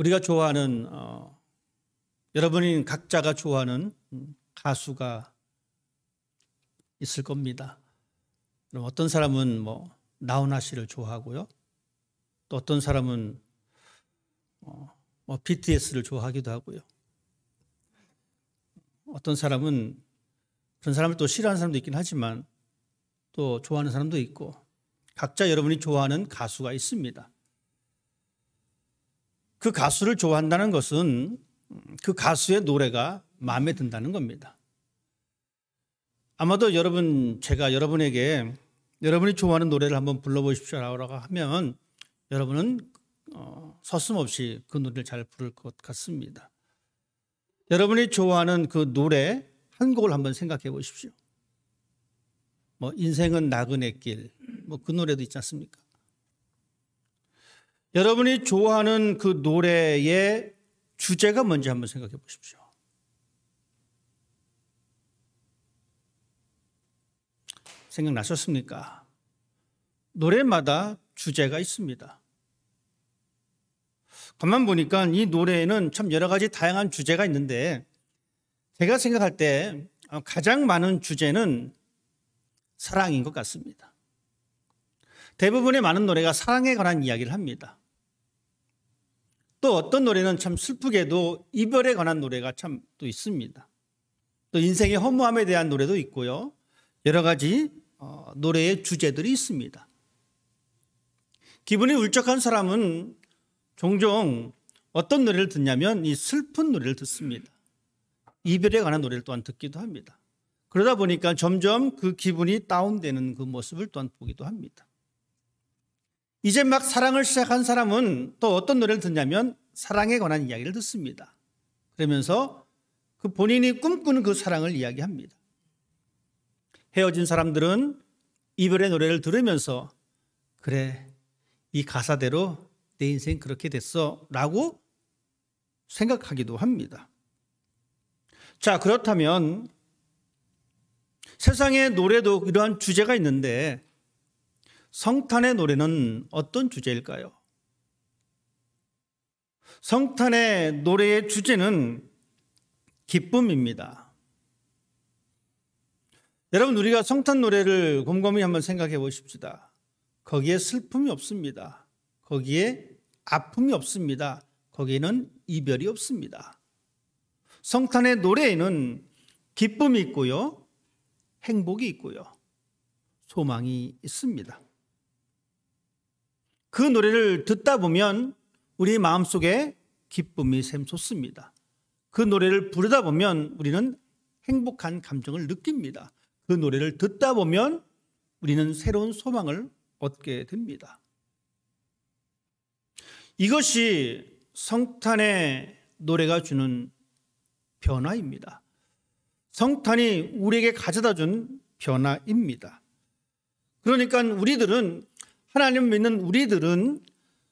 우리가 좋아하는 여러분이 각자가 좋아하는 가수가 있을 겁니다. 그럼 어떤 사람은 뭐 나훈아 씨를 좋아하고요. 또 어떤 사람은 BTS를 좋아하기도 하고요. 어떤 사람은 그런 사람을 또 싫어하는 사람도 있긴 하지만 또 좋아하는 사람도 있고 각자 여러분이 좋아하는 가수가 있습니다. 그 가수를 좋아한다는 것은 그 가수의 노래가 마음에 든다는 겁니다. 아마도 제가 여러분에게 여러분이 좋아하는 노래를 한번 불러보십시오라고 하면 여러분은 서슴없이 그 노래를 잘 부를 것 같습니다. 여러분이 좋아하는 그 노래 한 곡을 한번 생각해 보십시오. 뭐 인생은 나그네 길, 뭐 그 노래도 있지 않습니까? 여러분이 좋아하는 그 노래의 주제가 뭔지 한번 생각해 보십시오. 생각나셨습니까? 노래마다 주제가 있습니다. 가만 보니까 이 노래에는 참 여러 가지 다양한 주제가 있는데 제가 생각할 때 가장 많은 주제는 사랑인 것 같습니다. 대부분의 많은 노래가 사랑에 관한 이야기를 합니다. 또 어떤 노래는 참 슬프게도 이별에 관한 노래가 참 또 있습니다. 또 인생의 허무함에 대한 노래도 있고요. 여러 가지 노래의 주제들이 있습니다. 기분이 울적한 사람은 종종 어떤 노래를 듣냐면 이 슬픈 노래를 듣습니다. 이별에 관한 노래를 또한 듣기도 합니다. 그러다 보니까 점점 그 기분이 다운되는 그 모습을 또한 보기도 합니다. 이제 막 사랑을 시작한 사람은 또 어떤 노래를 듣냐면 사랑에 관한 이야기를 듣습니다. 그러면서 그 본인이 꿈꾸는 그 사랑을 이야기합니다. 헤어진 사람들은 이별의 노래를 들으면서 그래, 이 가사대로 내 인생 그렇게 됐어 라고 생각하기도 합니다. 자, 그렇다면 세상의 노래도 이러한 주제가 있는데 성탄의 노래는 어떤 주제일까요? 성탄의 노래의 주제는 기쁨입니다. 여러분, 우리가 성탄 노래를 곰곰이 한번 생각해 보십시다. 거기에 슬픔이 없습니다. 거기에 아픔이 없습니다. 거기에는 이별이 없습니다. 성탄의 노래에는 기쁨이 있고요, 행복이 있고요, 소망이 있습니다. 그 노래를 듣다 보면 우리 마음속에 기쁨이 샘솟습니다. 그 노래를 부르다 보면 우리는 행복한 감정을 느낍니다. 그 노래를 듣다 보면 우리는 새로운 소망을 얻게 됩니다. 이것이 성탄의 노래가 주는 변화입니다. 성탄이 우리에게 가져다 준 변화입니다. 그러니까 우리들은, 하나님 믿는 우리들은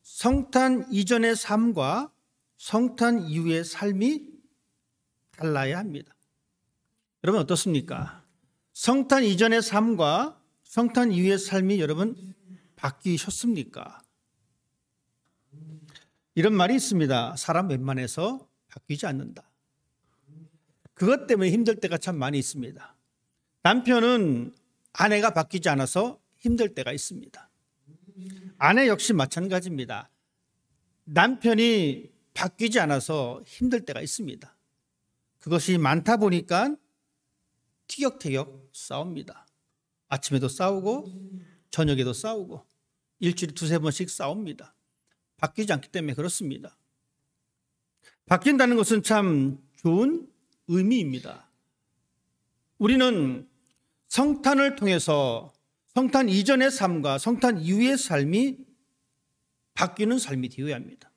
성탄 이전의 삶과 성탄 이후의 삶이 달라야 합니다. 여러분 어떻습니까? 성탄 이전의 삶과 성탄 이후의 삶이 여러분 바뀌셨습니까? 이런 말이 있습니다. 사람 웬만해서 바뀌지 않는다. 그것 때문에 힘들 때가 참 많이 있습니다. 남편은 아내가 바뀌지 않아서 힘들 때가 있습니다. 아내 역시 마찬가지입니다. 남편이 바뀌지 않아서 힘들 때가 있습니다. 그것이 많다 보니까 티격태격 싸웁니다. 아침에도 싸우고 저녁에도 싸우고 일주일에 두세 번씩 싸웁니다. 바뀌지 않기 때문에 그렇습니다. 바뀐다는 것은 참 좋은 의미입니다. 우리는 성탄을 통해서 성탄 이전의 삶과 성탄 이후의 삶이 바뀌는 삶이 되어야 합니다.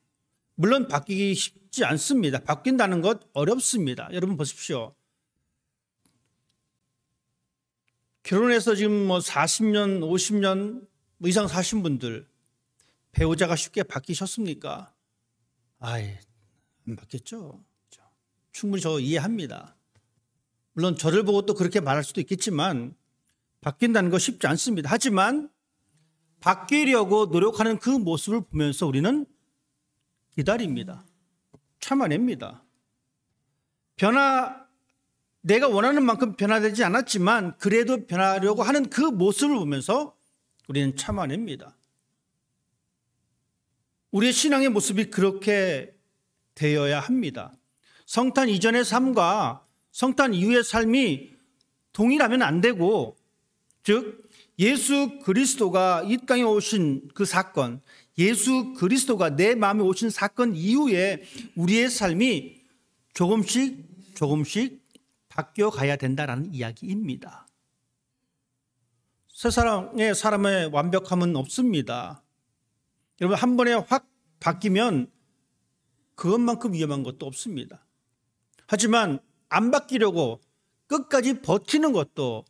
물론 바뀌기 쉽지 않습니다. 바뀐다는 것 어렵습니다. 여러분 보십시오. 결혼해서 지금 40년, 50년 이상 사신 분들, 배우자가 쉽게 바뀌셨습니까? 안 바뀌었죠. 충분히 저 이해합니다. 물론 저를 보고 또 그렇게 말할 수도 있겠지만 바뀐다는 거 쉽지 않습니다. 하지만 바뀌려고 노력하는 그 모습을 보면서 우리는 기다립니다. 참아냅니다. 내가 원하는 만큼 변화되지 않았지만 그래도 변하려고 하는 그 모습을 보면서 우리는 참아냅니다. 우리의 신앙의 모습이 그렇게 되어야 합니다. 성탄 이전의 삶과 성탄 이후의 삶이 동일하면 안 되고, 즉 예수 그리스도가 이 땅에 오신 그 사건, 예수 그리스도가 내 마음에 오신 사건 이후에 우리의 삶이 조금씩 바뀌어 가야 된다는 이야기입니다. 세상에 사람의 완벽함은 없습니다. 여러분, 한 번에 확 바뀌면 그것만큼 위험한 것도 없습니다. 하지만 안 바뀌려고 끝까지 버티는 것도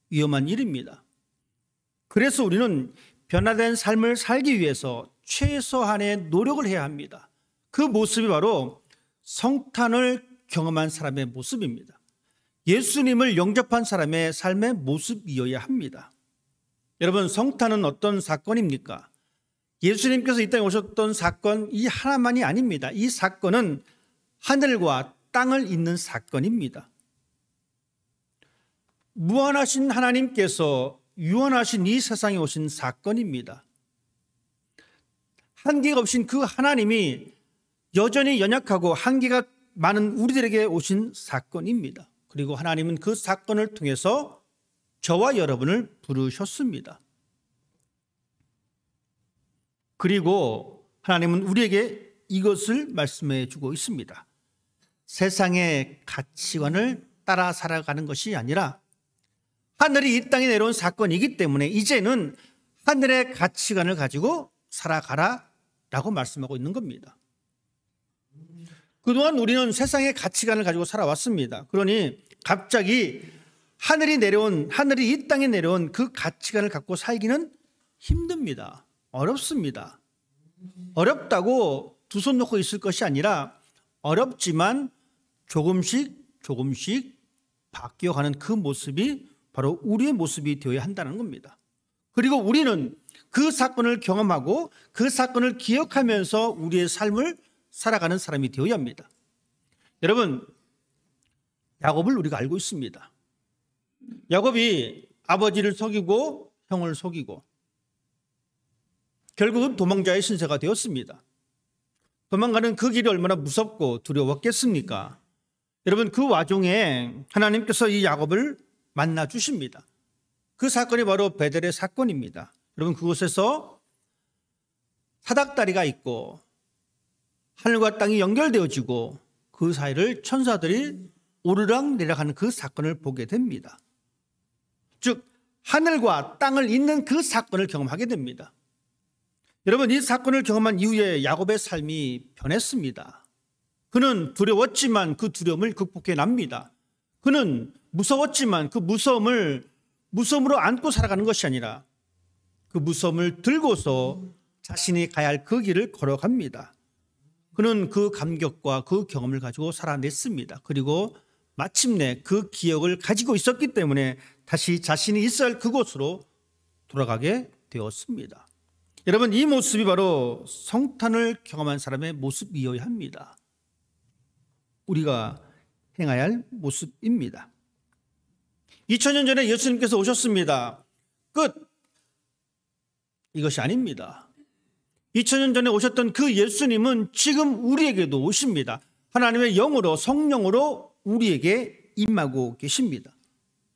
위험한 일입니다. 그래서 우리는 변화된 삶을 살기 위해서 최소한의 노력을 해야 합니다. 그 모습이 바로 성탄을 경험한 사람의 모습입니다. 예수님을 영접한 사람의 삶의 모습이어야 합니다. 여러분, 성탄은 어떤 사건입니까? 예수님께서 이 땅에 오셨던 사건 이 하나만이 아닙니다. 이 사건은 하늘과 땅을 잇는 사건입니다. 무한하신 하나님께서 유한하신 이 세상에 오신 사건입니다. 한계가 없인 그 하나님이 여전히 연약하고 한계가 많은 우리들에게 오신 사건입니다. 그리고 하나님은 그 사건을 통해서 저와 여러분을 부르셨습니다. 그리고 하나님은 우리에게 이것을 말씀해 주고 있습니다. 세상의 가치관을 따라 살아가는 것이 아니라 하늘이 이 땅에 내려온 사건이기 때문에 이제는 하늘의 가치관을 가지고 살아가라라고 말씀하고 있는 겁니다. 그동안 우리는 세상의 가치관을 가지고 살아왔습니다. 그러니 갑자기 하늘이 이 땅에 내려온 그 가치관을 갖고 살기는 힘듭니다. 어렵습니다. 어렵다고 두 손 놓고 있을 것이 아니라 어렵지만 조금씩 바뀌어가는 그 모습이 바로 우리의 모습이 되어야 한다는 겁니다. 그리고 우리는 그 사건을 경험하고 그 사건을 기억하면서 우리의 삶을 살아가는 사람이 되어야 합니다. 여러분, 야곱을 우리가 알고 있습니다. 야곱이 아버지를 속이고 형을 속이고 결국은 도망자의 신세가 되었습니다. 도망가는 그 길이 얼마나 무섭고 두려웠겠습니까? 여러분, 그 와중에 하나님께서 이 야곱을 만나 주십니다. 그 사건이 바로 베델의 사건입니다. 여러분, 그곳에서 사닥다리가 있고 하늘과 땅이 연결되어지고 그 사이를 천사들이 오르락 내려가는 그 사건을 보게 됩니다. 즉 하늘과 땅을 잇는 그 사건을 경험하게 됩니다. 여러분, 이 사건을 경험한 이후에 야곱의 삶이 변했습니다. 그는 두려웠지만 그 두려움을 극복해 납니다. 그는 무서웠지만 그 무서움으로 안고 살아가는 것이 아니라 그 무서움을 들고서 자신이 가야 할 그 길을 걸어갑니다. 그는 그 감격과 그 경험을 가지고 살아냈습니다. 그리고 마침내 그 기억을 가지고 있었기 때문에 다시 자신이 있어야 할 그곳으로 돌아가게 되었습니다. 여러분, 이 모습이 바로 성탄을 경험한 사람의 모습이어야 합니다. 우리가 행해야 할 모습입니다. 2000년 전에 예수님께서 오셨습니다. 끝. 이것이 아닙니다. 2000년 전에 오셨던 그 예수님은 지금 우리에게도 오십니다. 하나님의 영으로, 성령으로 우리에게 임하고 계십니다.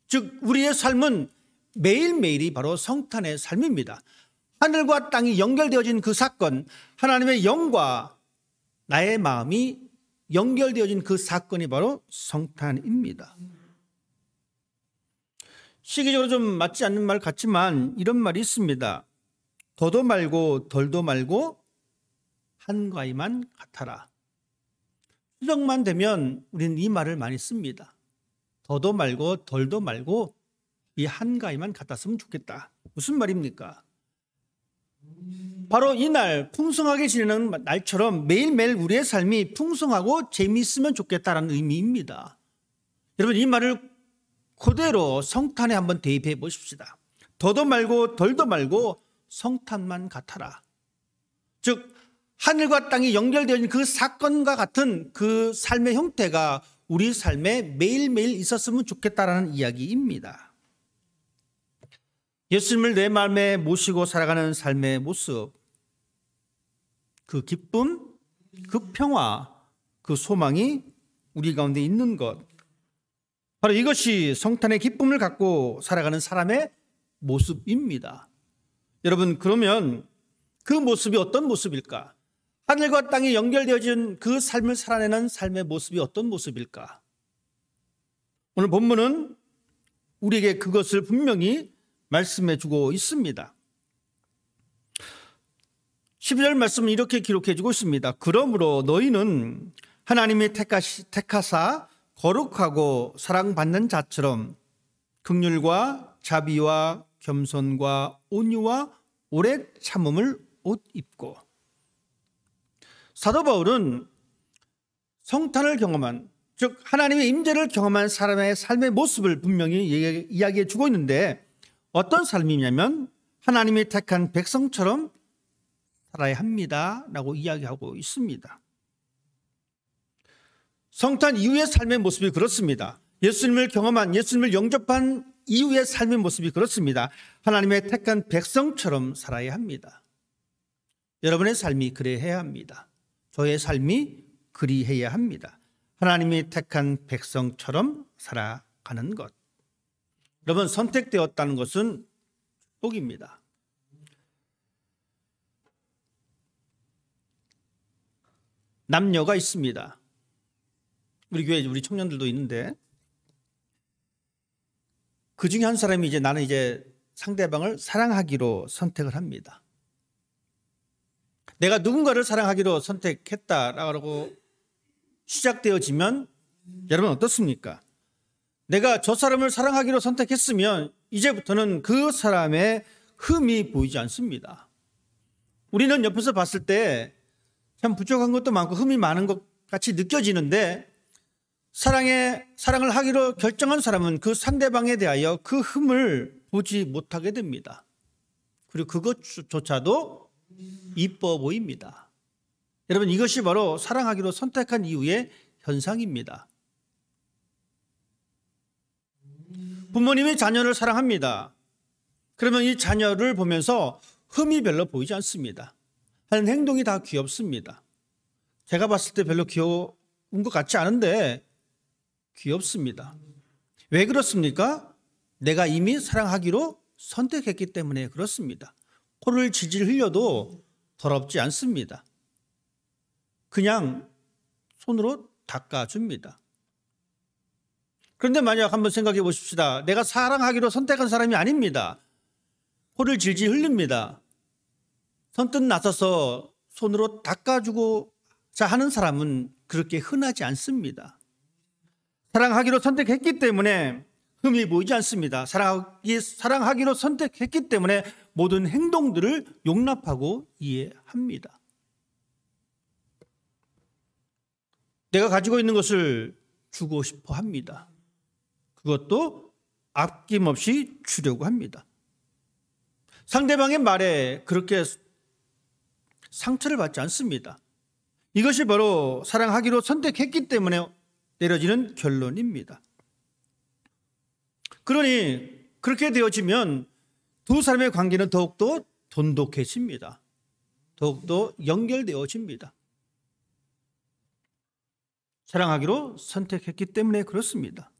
즉 우리의 삶은 매일매일이 바로 성탄의 삶입니다. 하늘과 땅이 연결되어진 그 사건, 하나님의 영과 나의 마음이 연결되어진 그 사건이 바로 성탄입니다. 시기적으로 좀 맞지 않는 말 같지만 이런 말이 있습니다. 더도 말고 덜도 말고 한가위만 같아라. 추석만 되면 우리는 이 말을 많이 씁니다. 더도 말고 덜도 말고 이 한가위만 같았으면 좋겠다. 무슨 말입니까? 바로 이날 풍성하게 지내는 날처럼 매일매일 우리의 삶이 풍성하고 재미있으면 좋겠다는 의미입니다. 여러분, 이 말을 그대로 성탄에 한번 대입해 보십시다. 더도 말고 덜도 말고 성탄만 같아라. 즉 하늘과 땅이 연결되어진 그 사건과 같은 그 삶의 형태가 우리 삶에 매일매일 있었으면 좋겠다라는 이야기입니다. 예수님을 내 마음에 모시고 살아가는 삶의 모습, 그 기쁨, 그 평화, 그 소망이 우리 가운데 있는 것, 바로 이것이 성탄의 기쁨을 갖고 살아가는 사람의 모습입니다. 여러분, 그러면 그 모습이 어떤 모습일까? 하늘과 땅이 연결되어진 그 삶을 살아내는 삶의 모습이 어떤 모습일까? 오늘 본문은 우리에게 그것을 분명히 말씀해 주고 있습니다. 12절 말씀은 이렇게 기록해 주고 있습니다. 그러므로 너희는 하나님이 택하사 거룩하고 사랑받는 자처럼 긍휼과 자비와 겸손과 온유와 오래 참음을 옷 입고. 사도 바울은 성탄을 경험한, 즉 하나님의 임재를 경험한 사람의 삶의 모습을 분명히 이야기해 주고 있는데, 어떤 삶이냐면 하나님이 택한 백성처럼 살아야 합니다 라고 이야기하고 있습니다. 성탄 이후의 삶의 모습이 그렇습니다. 예수님을 경험한, 예수님을 영접한 이후의 삶의 모습이 그렇습니다. 하나님의 택한 백성처럼 살아야 합니다. 여러분의 삶이 그래야 합니다. 저의 삶이 그리해야 합니다. 하나님이 택한 백성처럼 살아가는 것. 여러분, 선택되었다는 것은 축복입니다. 남녀가 있습니다. 우리 교회에 우리 청년들도 있는데, 그 중에 한 사람이 나는 이제 상대방을 사랑하기로 선택을 합니다. 내가 누군가를 사랑하기로 선택했다라고 시작되어지면 여러분 어떻습니까? 내가 저 사람을 사랑하기로 선택했으면 이제부터는 그 사람의 흠이 보이지 않습니다. 우리는 옆에서 봤을 때 참 부족한 것도 많고 흠이 많은 것 같이 느껴지는데, 사랑을 하기로 결정한 사람은 그 상대방에 대하여 그 흠을 보지 못하게 됩니다. 그리고 그것조차도 이뻐 보입니다. 여러분, 이것이 바로 사랑하기로 선택한 이후의 현상입니다. 부모님이 자녀를 사랑합니다. 그러면 이 자녀를 보면서 흠이 별로 보이지 않습니다. 하는 행동이 다 귀엽습니다. 제가 봤을 때 별로 귀여운 것 같지 않은데 귀엽습니다. 왜 그렇습니까? 내가 이미 사랑하기로 선택했기 때문에 그렇습니다. 코를 질질 흘려도 더럽지 않습니다. 그냥 손으로 닦아줍니다. 그런데 만약 한번 생각해 보십시다. 내가 사랑하기로 선택한 사람이 아닙니다. 코를 질질 흘립니다. 선뜻 나서서 손으로 닦아주고자 하는 사람은 그렇게 흔하지 않습니다. 사랑하기로 선택했기 때문에 흠이 보이지 않습니다. 사랑하기로 선택했기 때문에 모든 행동들을 용납하고 이해합니다. 내가 가지고 있는 것을 주고 싶어 합니다. 그것도 아낌없이 주려고 합니다. 상대방의 말에 그렇게 상처를 받지 않습니다. 이것이 바로 사랑하기로 선택했기 때문에 내려지는 결론입니다. 그러니 그렇게 되어지면 두 사람의 관계는 더욱더 돈독해집니다. 더욱더 연결되어집니다. 사랑하기로 선택했기 때문에 그렇습니다.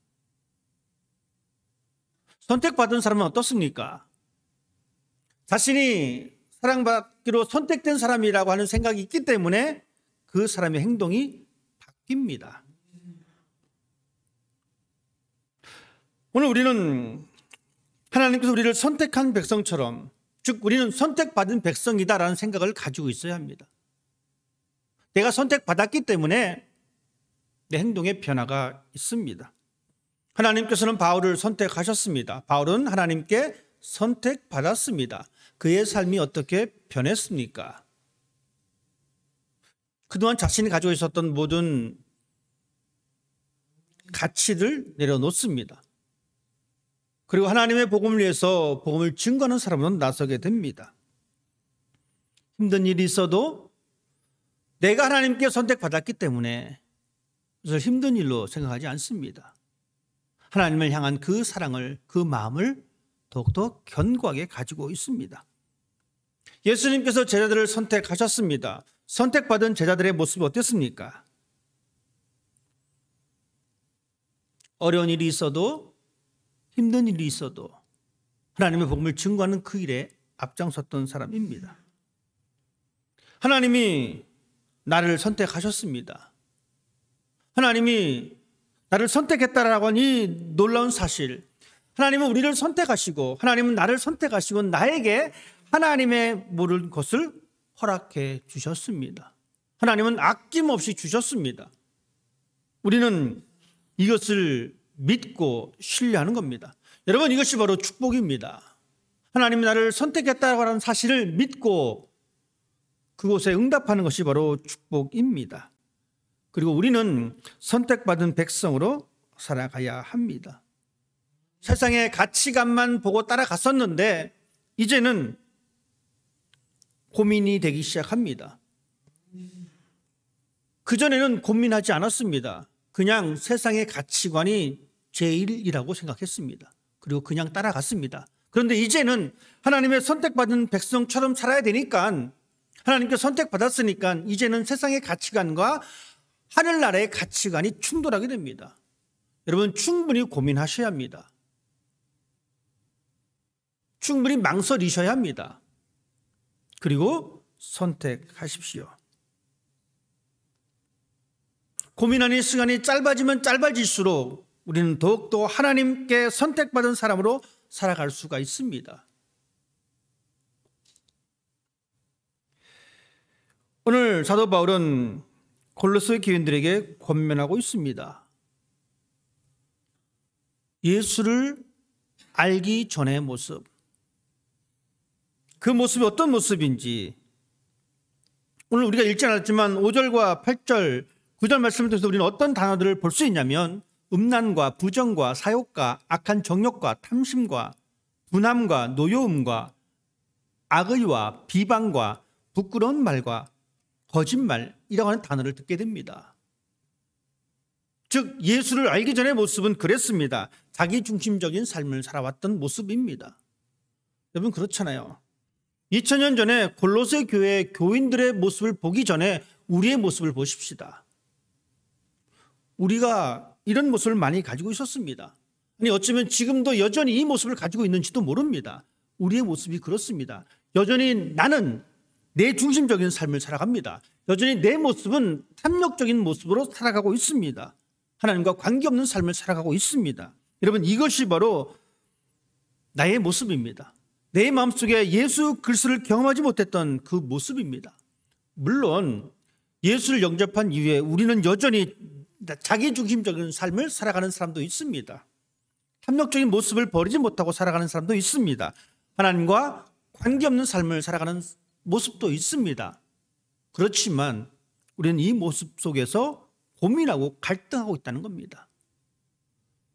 선택받은 사람은 어떻습니까? 자신이 사랑받기로 선택된 사람이라고 하는 생각이 있기 때문에 그 사람의 행동이 바뀝니다. 오늘 우리는 하나님께서 우리를 선택한 백성처럼, 즉 우리는 선택받은 백성이다라는 생각을 가지고 있어야 합니다. 내가 선택받았기 때문에 내 행동에 변화가 있습니다. 하나님께서는 바울을 선택하셨습니다. 바울은 하나님께 선택받았습니다. 그의 삶이 어떻게 변했습니까? 그동안 자신이 가지고 있었던 모든 가치를 내려놓습니다. 그리고 하나님의 복음을 위해서 복음을 증거하는 사람으로 나서게 됩니다. 힘든 일이 있어도 내가 하나님께 선택받았기 때문에 그것을 힘든 일로 생각하지 않습니다. 하나님을 향한 그 사랑을, 그 마음을 더욱더 견고하게 가지고 있습니다. 예수님께서 제자들을 선택하셨습니다. 선택받은 제자들의 모습이 어땠습니까? 어려운 일이 있어도, 힘든 일이 있어도 하나님의 복음을 증거하는 그 일에 앞장섰던 사람입니다. 하나님이 나를 선택하셨습니다. 하나님이 나를 선택했다라고 하는 이 놀라운 사실, 하나님은 우리를 선택하시고 하나님은 나를 선택하시고 나에게 하나님의 모든 것을 허락해 주셨습니다. 하나님은 아낌없이 주셨습니다. 우리는 이것을 믿고 신뢰하는 겁니다. 여러분, 이것이 바로 축복입니다. 하나님이 나를 선택했다고 하는 사실을 믿고 그곳에 응답하는 것이 바로 축복입니다. 그리고 우리는 선택받은 백성으로 살아가야 합니다. 세상의 가치관만 보고 따라갔었는데 이제는 고민이 되기 시작합니다. 그전에는 고민하지 않았습니다. 그냥 세상의 가치관이 제일이라고 생각했습니다. 그리고 그냥 따라갔습니다. 그런데 이제는 하나님의 선택받은 백성처럼 살아야 되니까, 하나님께 선택받았으니까 이제는 세상의 가치관과 하늘나라의 가치관이 충돌하게 됩니다. 여러분, 충분히 고민하셔야 합니다. 충분히 망설이셔야 합니다. 그리고 선택하십시오. 고민하는 시간이 짧아지면 짧아질수록 우리는 더욱더 하나님께 선택받은 사람으로 살아갈 수가 있습니다. 오늘 사도 바울은 골로새 교인들에게 권면하고 있습니다. 예수를 알기 전의 모습, 그 모습이 어떤 모습인지 오늘 우리가 읽지 않았지만 5절과 8절, 9절 말씀을 통해서 우리는 어떤 단어들을 볼 수 있냐면 음란과 부정과 사욕과 악한 정욕과 탐심과 분함과 노여움과 악의와 비방과 부끄러운 말과 거짓말이라고 하는 단어를 듣게 됩니다. 즉 예수를 알기 전의 모습은 그랬습니다. 자기중심적인 삶을 살아왔던 모습입니다. 여러분, 그렇잖아요. 2000년 전에 골로새 교회 교인들의 모습을 보기 전에 우리의 모습을 보십시다. 우리가 이런 모습을 많이 가지고 있었습니다. 아니, 어쩌면 지금도 여전히 이 모습을 가지고 있는지도 모릅니다. 우리의 모습이 그렇습니다. 여전히 나는 내 중심적인 삶을 살아갑니다. 여전히 내 모습은 탐욕적인 모습으로 살아가고 있습니다. 하나님과 관계없는 삶을 살아가고 있습니다. 여러분, 이것이 바로 나의 모습입니다. 내 마음속에 예수 그리스도를 경험하지 못했던 그 모습입니다. 물론 예수를 영접한 이후에 우리는 여전히 자기중심적인 삶을 살아가는 사람도 있습니다. 탐욕적인 모습을 버리지 못하고 살아가는 사람도 있습니다. 하나님과 관계없는 삶을 살아가는 모습도 있습니다. 그렇지만 우리는 이 모습 속에서 고민하고 갈등하고 있다는 겁니다.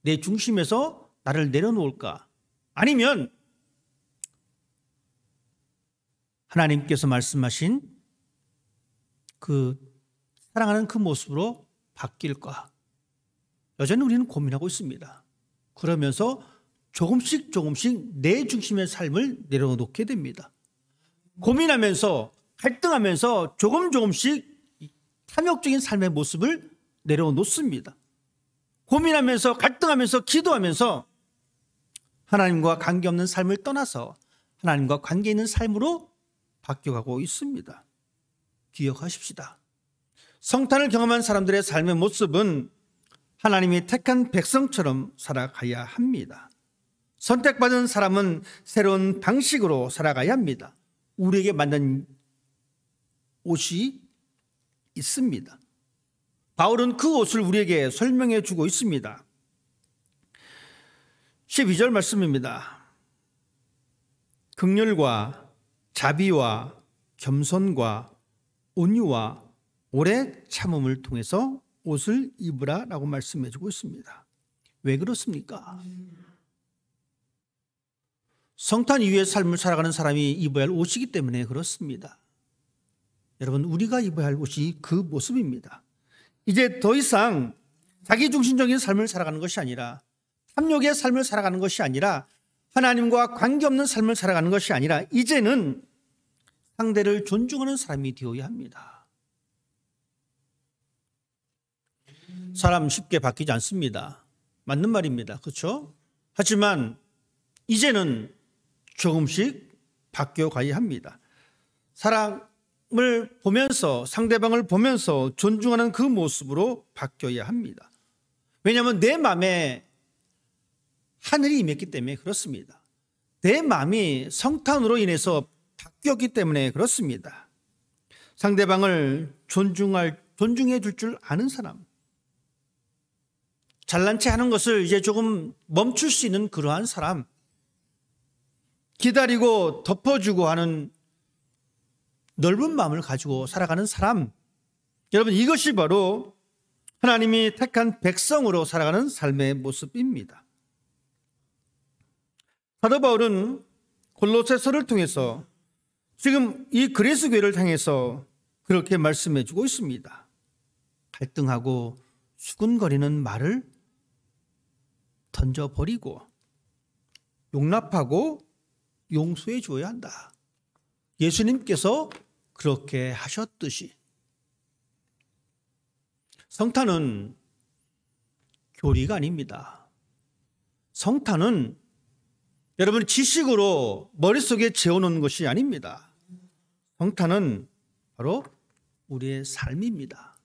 내 중심에서 나를 내려놓을까? 아니면 하나님께서 말씀하신 그 사랑하는 그 모습으로 바뀔까? 여전히 우리는 고민하고 있습니다. 그러면서 조금씩 내 중심의 삶을 내려놓게 됩니다. 고민하면서 갈등하면서 조금씩 탐욕적인 삶의 모습을 내려놓습니다. 고민하면서 갈등하면서 기도하면서 하나님과 관계없는 삶을 떠나서 하나님과 관계 있는 삶으로 바뀌어가고 있습니다. 기억하십시다. 성탄을 경험한 사람들의 삶의 모습은 하나님이 택한 백성처럼 살아가야 합니다. 선택받은 사람은 새로운 방식으로 살아가야 합니다. 우리에게 맞는 옷이 있습니다. 바울은 그 옷을 우리에게 설명해 주고 있습니다. 12절 말씀입니다. 긍휼과 자비와 겸손과 온유와 오래 참음을 통해서 옷을 입으라라고 말씀해 주고 있습니다. 왜 그렇습니까? 성탄 이후의 삶을 살아가는 사람이 입어야 할 옷이기 때문에 그렇습니다. 여러분, 우리가 입어야 할 옷이 그 모습입니다. 이제 더 이상 자기중심적인 삶을 살아가는 것이 아니라, 탐욕의 삶을 살아가는 것이 아니라, 하나님과 관계없는 삶을 살아가는 것이 아니라, 이제는 상대를 존중하는 사람이 되어야 합니다. 사람 쉽게 바뀌지 않습니다. 맞는 말입니다. 그렇죠? 하지만 이제는 조금씩 바뀌어가야 합니다. 사람을 보면서, 상대방을 보면서 존중하는 그 모습으로 바뀌어야 합니다. 왜냐하면 내 마음에 하늘이 임했기 때문에 그렇습니다. 내 마음이 성탄으로 인해서 바뀌었기 때문에 그렇습니다. 상대방을 존중해 줄 아는 사람, 잘난 체 하는 것을 이제 조금 멈출 수 있는 그러한 사람, 기다리고 덮어주고 하는 넓은 마음을 가지고 살아가는 사람, 여러분, 이것이 바로 하나님이 택한 백성으로 살아가는 삶의 모습입니다. 사도 바울은 골로새서를 통해서 지금 이 그리스 교회를 향해서 그렇게 말씀해 주고 있습니다. 갈등하고 수군거리는 말을 던져버리고 용납하고 용서해 줘야 한다. 예수님께서 그렇게 하셨듯이. 성탄은 교리가 아닙니다. 성탄은 여러분 지식으로 머릿속에 재워놓는 것이 아닙니다. 성탄은 바로 우리의 삶입니다.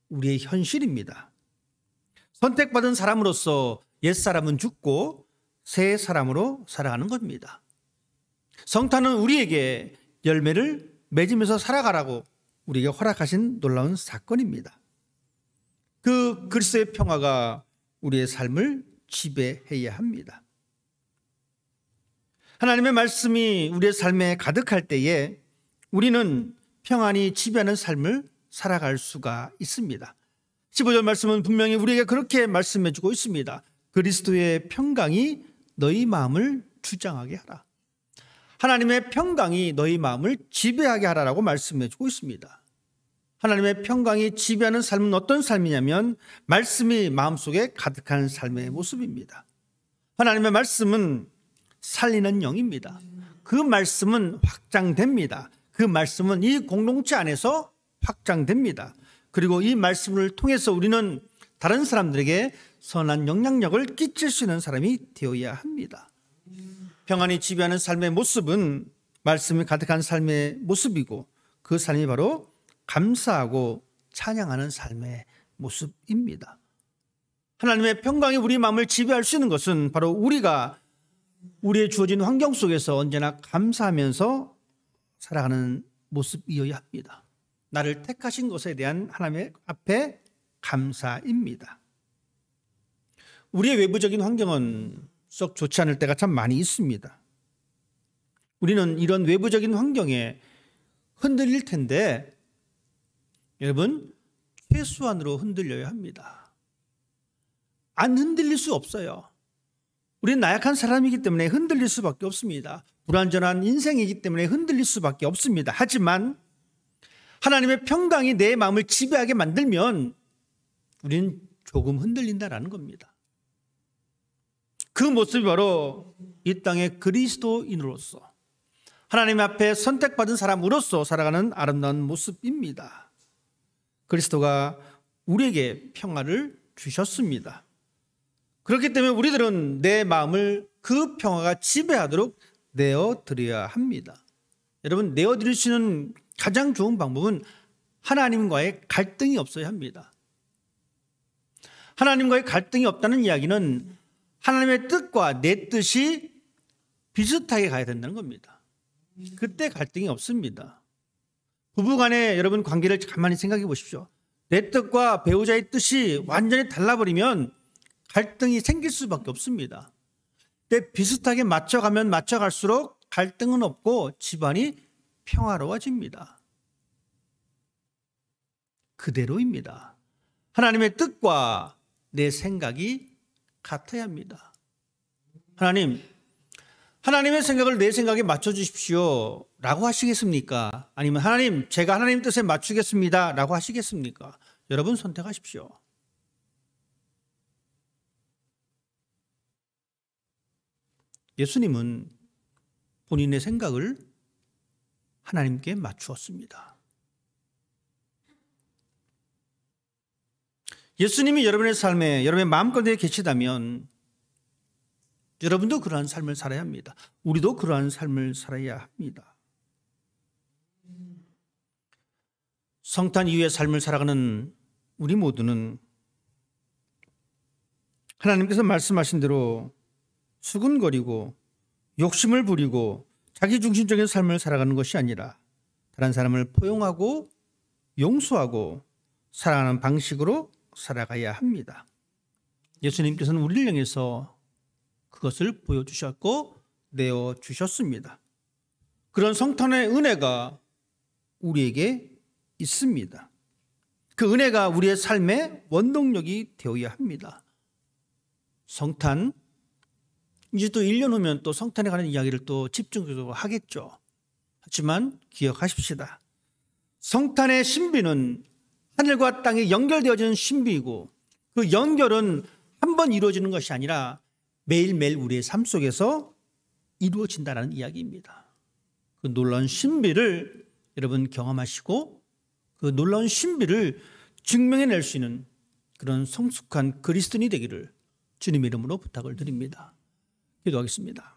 우리의 현실입니다. 선택받은 사람으로서 옛사람은 죽고 새 사람으로 살아가는 겁니다. 성탄은 우리에게 열매를 맺으면서 살아가라고 우리에게 허락하신 놀라운 사건입니다. 그 그리스도의 평화가 우리의 삶을 지배해야 합니다. 하나님의 말씀이 우리의 삶에 가득할 때에 우리는 평안이 지배하는 삶을 살아갈 수가 있습니다. 15절 말씀은 분명히 우리에게 그렇게 말씀해 주고 있습니다. 그리스도의 평강이 너희 마음을 주장하게 하라. 하나님의 평강이 너희 마음을 지배하게 하라라고 말씀해 주고 있습니다. 하나님의 평강이 지배하는 삶은 어떤 삶이냐면 말씀이 마음속에 가득한 삶의 모습입니다. 하나님의 말씀은 살리는 영입니다. 그 말씀은 확장됩니다. 그 말씀은 이 공동체 안에서 확장됩니다. 그리고 이 말씀을 통해서 우리는 다른 사람들에게 선한 영향력을 끼칠 수 있는 사람이 되어야 합니다. 평안이 지배하는 삶의 모습은 말씀이 가득한 삶의 모습이고 그 삶이 바로 감사하고 찬양하는 삶의 모습입니다. 하나님의 평강이 우리 마음을 지배할 수 있는 것은 바로 우리가 우리의 주어진 환경 속에서 언제나 감사하면서 살아가는 모습이어야 합니다. 나를 택하신 것에 대한 하나님의 앞에 감사입니다. 우리의 외부적인 환경은 썩 좋지 않을 때가 참 많이 있습니다. 우리는 이런 외부적인 환경에 흔들릴 텐데 여러분, 최소한으로 흔들려야 합니다. 안 흔들릴 수 없어요. 우리는 나약한 사람이기 때문에 흔들릴 수밖에 없습니다. 불완전한 인생이기 때문에 흔들릴 수밖에 없습니다. 하지만 하나님의 평강이 내 마음을 지배하게 만들면 우리는 조금 흔들린다라는 겁니다. 그 모습이 바로 이 땅의 그리스도인으로서 하나님 앞에 선택받은 사람으로서 살아가는 아름다운 모습입니다. 그리스도가 우리에게 평화를 주셨습니다. 그렇기 때문에 우리들은 내 마음을 그 평화가 지배하도록 내어드려야 합니다. 여러분, 내어드릴 수 있는 가장 좋은 방법은 하나님과의 갈등이 없어야 합니다. 하나님과의 갈등이 없다는 이야기는 하나님의 뜻과 내 뜻이 비슷하게 가야 된다는 겁니다. 그때 갈등이 없습니다. 부부간에 여러분 관계를 가만히 생각해 보십시오. 내 뜻과 배우자의 뜻이 완전히 달라버리면 갈등이 생길 수밖에 없습니다. 근데 비슷하게 맞춰가면 맞춰갈수록 갈등은 없고 집안이 평화로워집니다. 그대로입니다. 하나님의 뜻과 내 생각이 같아야 합니다. 하나님의 생각을 내 생각에 맞춰주십시오 라고 하시겠습니까? 아니면 하나님, 제가 하나님 뜻에 맞추겠습니다 라고 하시겠습니까? 여러분 선택하십시오. 예수님은 본인의 생각을 하나님께 맞추었습니다. 예수님이 여러분의 삶에, 여러분의 마음가운데 계시다면 여러분도 그러한 삶을 살아야 합니다. 우리도 그러한 삶을 살아야 합니다. 성탄 이후의 삶을 살아가는 우리 모두는 하나님께서 말씀하신 대로 수군거리고 욕심을 부리고 자기중심적인 삶을 살아가는 것이 아니라 다른 사람을 포용하고 용서하고 사랑하는 방식으로 살아가야 합니다. 예수님께서는 우리를 향해서 그것을 보여주셨고 내어주셨습니다. 그런 성탄의 은혜가 우리에게 있습니다. 그 은혜가 우리의 삶의 원동력이 되어야 합니다. 성탄, 이제 또 1년 후면 또 성탄에 관한 이야기를 또 집중적으로 하겠죠. 하지만 기억하십시다. 성탄의 신비는 하늘과 땅이 연결되어지는 신비이고 그 연결은 한 번 이루어지는 것이 아니라 매일매일 우리의 삶 속에서 이루어진다는 이야기입니다. 그 놀라운 신비를 여러분 경험하시고 그 놀라운 신비를 증명해낼 수 있는 그런 성숙한 그리스도인이 되기를 주님의 이름으로 부탁을 드립니다. 기도하겠습니다.